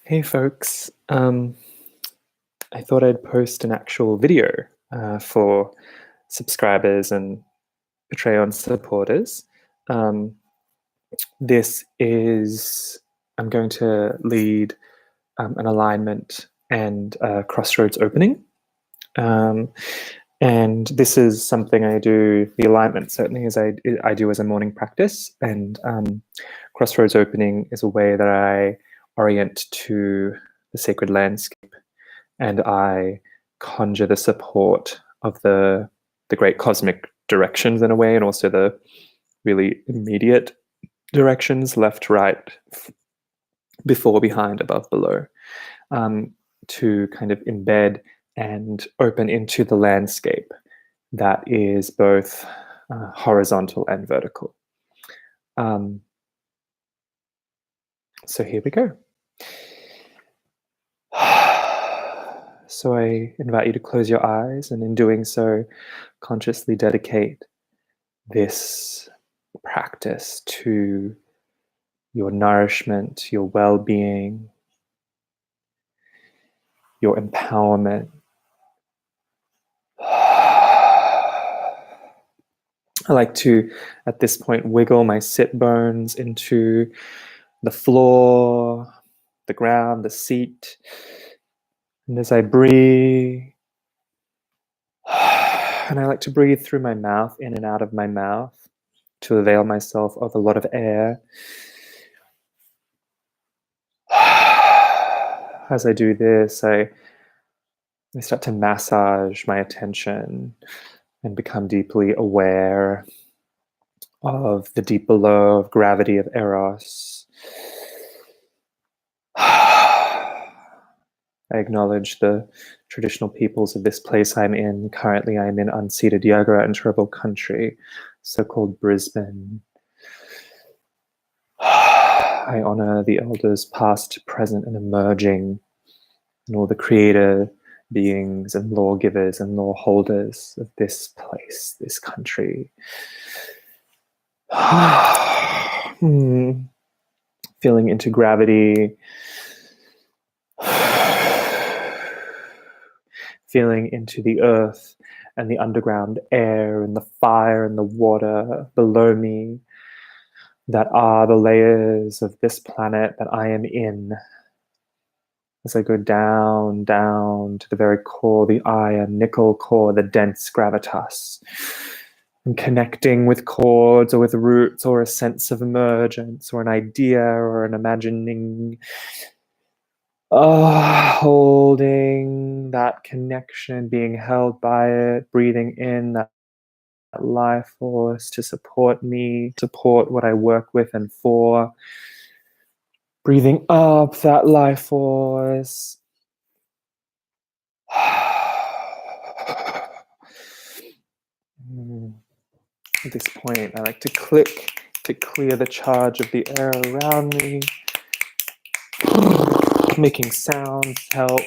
Hey folks, I thought I'd post an actual video for subscribers and Patreon supporters. Um, this is, I'm going to lead an alignment and Crossroads opening. And this is something I do, the alignment certainly is I do as a morning practice, and Crossroads opening is a way that I orient to the sacred landscape, and I conjure the support of the great cosmic directions in a way, and also the really immediate directions, left, right, before, behind, above, below, to kind of embed and open into the landscape that is both horizontal and vertical. So here we go. So I invite you to close your eyes, and in doing so, consciously dedicate this practice to your nourishment, your well-being, your empowerment. I like to, at this point, wiggle my sit bones into the floor, the ground, the seat. And as I breathe, and I like to breathe through my mouth, in and out of my mouth, to avail myself of a lot of air. As I do this, I start to massage my attention and become deeply aware of the deep below, of gravity, of Eros. I acknowledge the traditional peoples of this place I'm in. Currently, I'm in unceded Yagara and Turrbal country, so-called Brisbane. I honor the elders past, present, and emerging, and all the creator beings and lawgivers and law holders of this place, this country. Feeling into gravity. Feeling into the earth and the underground air and the fire and the water below me that are the layers of this planet that I am in. As I go down, down to the very core, the iron, nickel core, the dense gravitas, and connecting with chords or with roots or a sense of emergence or an idea or an imagining. Holding that connection, being held by it, breathing in that life force to support me, support what I work with and for. Breathing up that life force. At this point, I like to click to clear the charge of the air around me. Making sounds helps.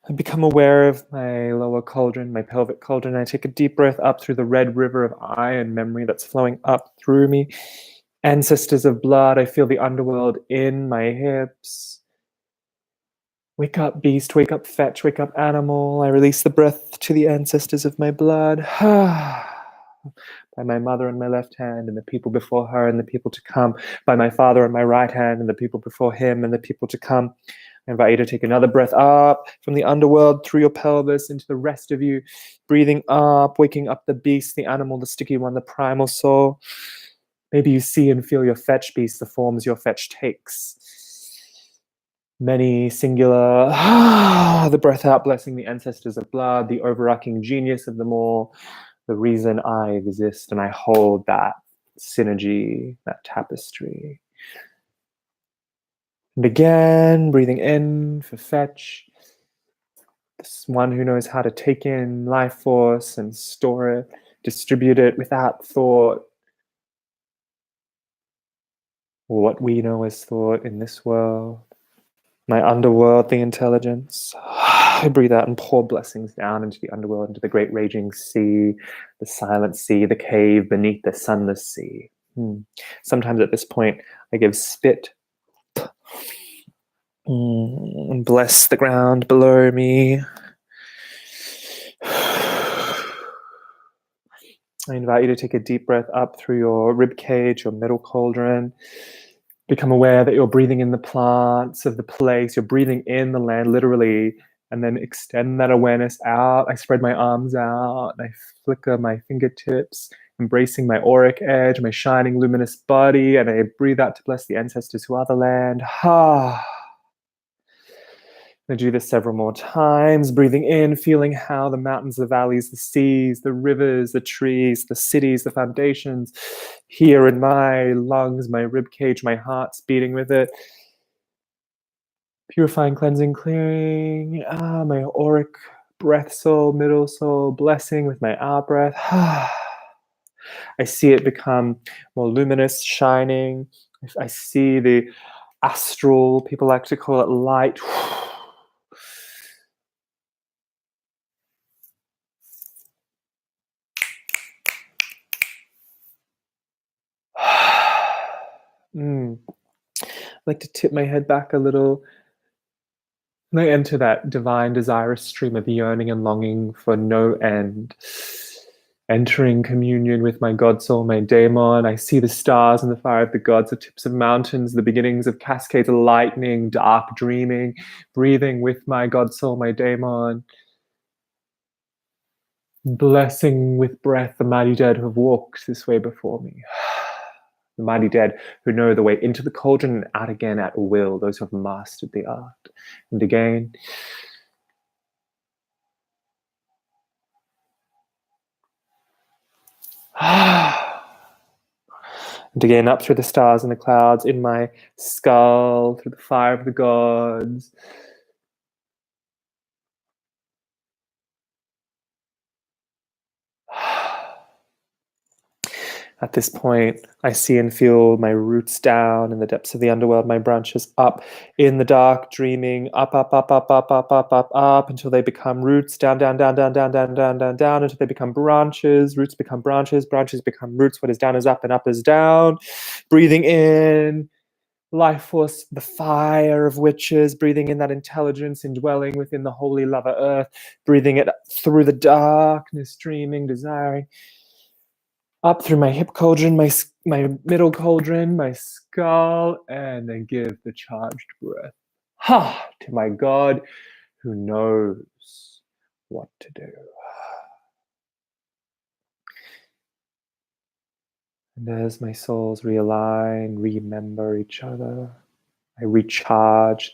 I become aware of my lower cauldron, my pelvic cauldron. I take a deep breath up through the red river of iron memory that's flowing up through me. Ancestors of blood, I feel the underworld in my hips. Wake up, beast, wake up, fetch, wake up, animal. I release the breath to the ancestors of my blood. By my mother on my left hand, and the people before her, and the people to come. By my father on my right hand, and the people before him, and the people to come. I invite you to take another breath up from the underworld through your pelvis into the rest of you. Breathing up, waking up the beast, the animal, the sticky one, the primal soul. Maybe you see and feel your fetch beast, the forms your fetch takes. Many, singular. The breath out, blessing the ancestors of blood, the overarching genius of them all, the reason I exist, and I hold that synergy, that tapestry. And again, breathing in for fetch. This one who knows how to take in life force and store it, distribute it without thought, or what we know as thought in this world. My underworldly intelligence. I breathe out and pour blessings down into the underworld, into the great raging sea, the silent sea, the cave beneath the sunless sea. Sometimes at this point, I give spit and bless the ground below me. I invite you to take a deep breath up through your rib cage, your middle cauldron. Become aware that you're breathing in the plants of the place. You're breathing in the land, literally, and then extend that awareness out. I spread my arms out, and I flicker my fingertips, embracing my auric edge, my shining luminous body, and I breathe out to bless the ancestors who are the land. I'm going to do this several more times, breathing in, feeling how the mountains, the valleys, the seas, the rivers, the trees, the cities, the foundations, here in my lungs, my rib cage, my heart's beating with it. Purifying, cleansing, clearing. My auric breath soul, middle soul, blessing with my out breath. I see it become more luminous, shining. I see the astral, people like to call it light. I like to tip my head back a little. And I enter that divine, desirous stream of yearning and longing for no end. Entering communion with my God soul, my daemon. I see the stars and the fire of the gods, the tips of mountains, the beginnings of cascades of lightning, dark dreaming, breathing with my God soul, my daemon. Blessing with breath the mighty dead who have walked this way before me. The mighty dead who know the way into the cauldron and out again at will, those who have mastered the art. And again, and again, up through the stars and the clouds, in my skull, through the fire of the gods. At this point, I see and feel my roots down in the depths of the underworld, my branches up in the dark, dreaming up, up, up, up, up, up, up, up, up, until they become roots, down, down, down, down, down, down, down, down, down, until they become branches, roots become branches, branches become roots. What is down is up and up is down. Breathing in, life force, the fire of witches, breathing in that intelligence, indwelling within the holy lover earth, breathing it through the darkness, dreaming, desiring. Up through my hip cauldron, my middle cauldron, my skull, and then give the charged breath. To my God who knows what to do. And as my souls realign, remember each other, I recharge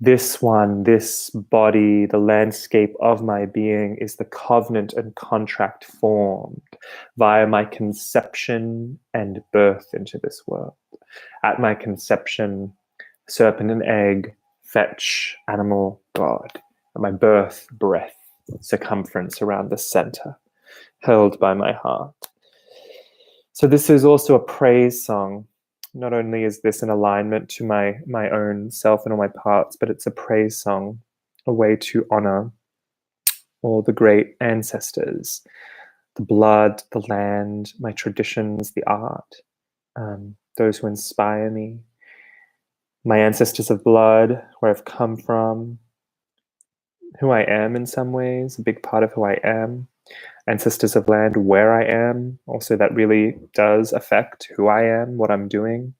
this one, this body, the landscape of my being is the covenant and contract formed via my conception and birth into this world. At my conception, serpent and egg, fetch, animal, God. At my birth, breath, circumference around the center, held by my heart. So this is also a praise song. Not only is this an alignment to my own self and all my parts, but it's a praise song, a way to honor all the great ancestors, the blood, the land, my traditions, the art, those who inspire me, my ancestors of blood, where I've come from, who I am in some ways, a big part of who I am. Ancestors of land, where I am, also that really does affect who I am, what I'm doing.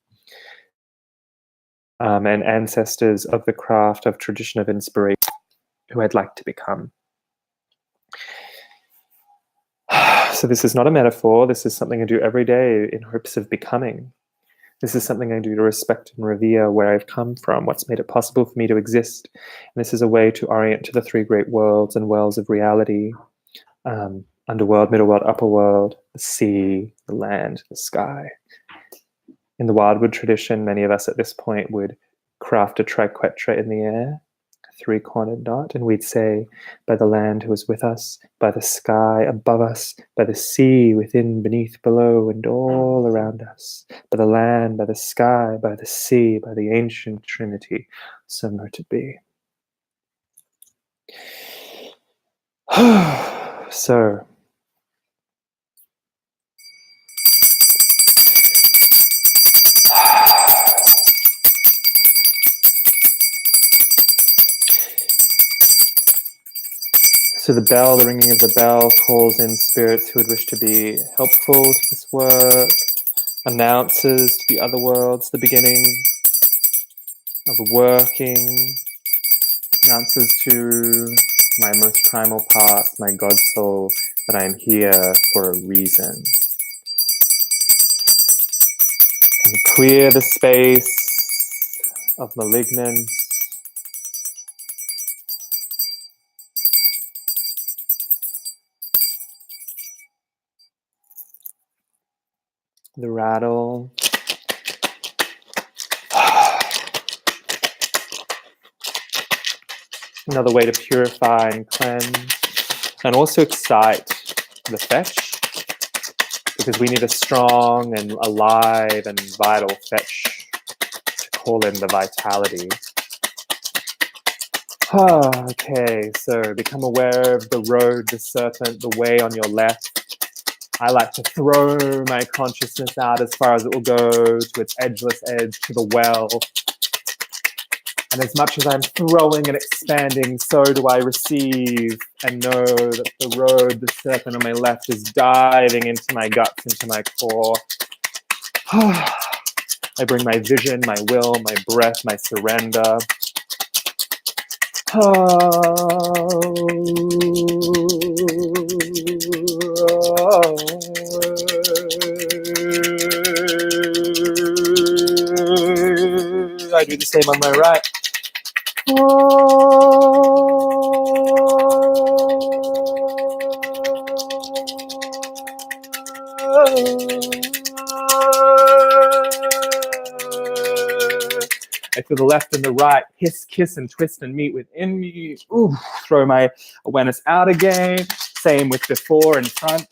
And ancestors of the craft, of tradition, of inspiration, who I'd like to become. So this is not a metaphor. This is something I do every day in hopes of becoming. This is something I do to respect and revere where I've come from, what's made it possible for me to exist. And this is a way to orient to the three great worlds and wells of reality. Underworld, middle world, upper world, the sea, the land, the sky. In the wildwood tradition, many of us at this point would craft a triquetra in the air, a three-cornered knot, and we'd say, by the land who is with us, by the sky above us, by the sea within, beneath, below, and all around us, by the land, by the sky, by the sea, by the ancient Trinity, so mote it be. So, the bell, the ringing of the bell calls in spirits who would wish to be helpful to this work, announces to the other worlds the beginning of working, announces to my most primal part, my God soul, that I am here for a reason. And clear the space of malignance. The rattle. Another way to purify and cleanse. And also excite the fetch, because we need a strong and alive and vital fetch to call in the vitality. Okay, so become aware of the road, the serpent, the way on your left. I like to throw my consciousness out as far as it will go to its edgeless edge, to the well. And as much as I'm throwing and expanding, so do I receive and know that the road, the serpent on my left, is diving into my guts, into my core. I bring my vision, my will, my breath, my surrender. I do the same on my right. I feel the left and the right hiss, kiss, and twist and meet within me. Ooh, throw my awareness out again. Same with before and front.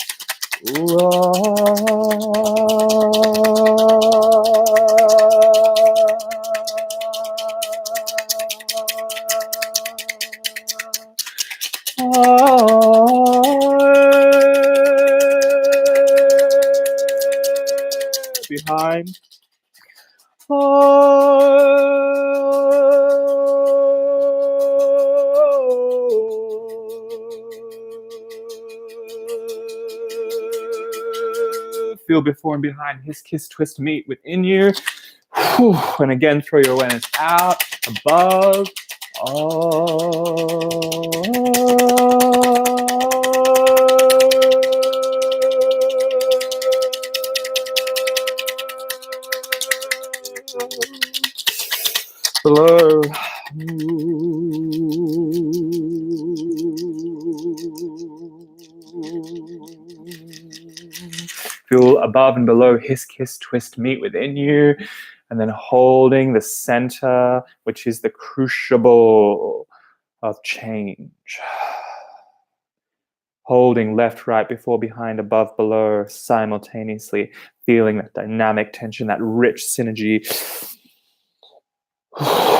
Behind. Feel before and behind, hiss, kiss, twist, meet within you. And again, throw your awareness out, above. Below. Feel above and below, hiss, kiss, twist, meet within you. And then holding the center, which is the crucible of change. Holding left, right, before, behind, above, below, simultaneously feeling that dynamic tension, that rich synergy.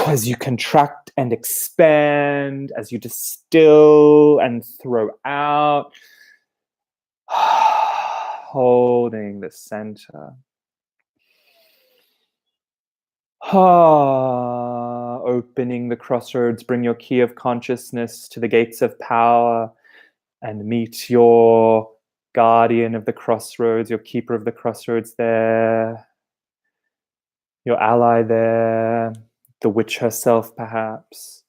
As you contract and expand, as you distill and throw out, holding the center. Opening the crossroads, bring your key of consciousness to the gates of power and meet your guardian of the crossroads, your keeper of the crossroads there, your ally there, the witch herself perhaps.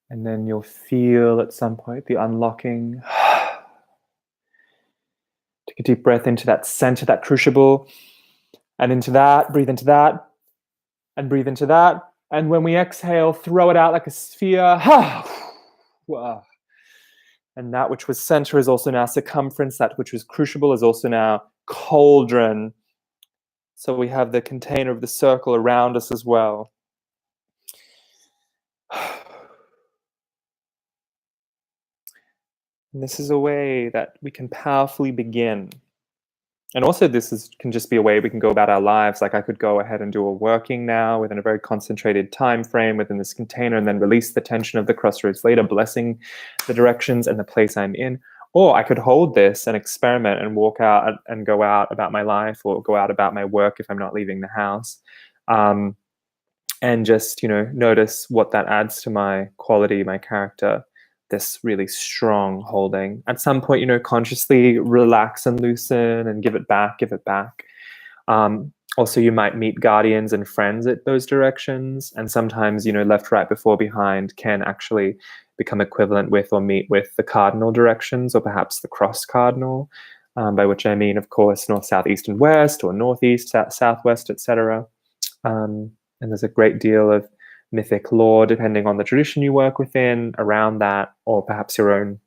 And then you'll feel at some point the unlocking. Take a deep breath into that center, that crucible, and into that, breathe into that, and breathe into that. And when we exhale, throw it out like a sphere. And that which was center is also now circumference. That which was crucible is also now cauldron. So we have the container of the circle around us as well. And this is a way that we can powerfully begin And also can just be a way we can go about our lives. Like I could go ahead and do a working now within a very concentrated time frame within this container, and then release the tension of the crossroads later, blessing the directions and the place I'm in. Or I could hold this and experiment and walk out and go out about my life, or go out about my work if I'm not leaving the house. And just, notice what that adds to my quality, my character, this really strong holding. At some point, consciously relax and loosen and give it back, give it back. Also, you might meet guardians and friends at those directions. And sometimes, left, right, before, behind can actually become equivalent with or meet with the cardinal directions, or perhaps the cross cardinal, by which I mean, of course, north, south, east, and west, or northeast, southwest, etc. And there's a great deal of mythic lore, depending on the tradition you work within, around that, or perhaps your own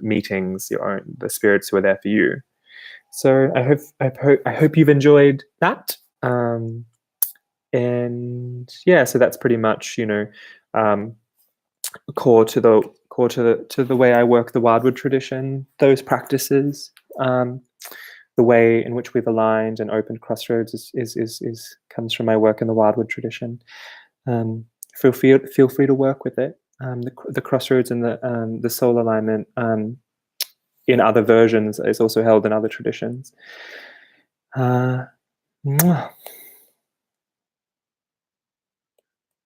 meetings, the spirits who are there for you. So I hope you've enjoyed that. And yeah, so that's pretty much core to the way I work the Wildwood tradition. Those practices. The way in which we've aligned and opened Crossroads is comes from my work in the Wildwood tradition. Feel free to work with it. The Crossroads and the soul alignment in other versions is also held in other traditions. Mwah.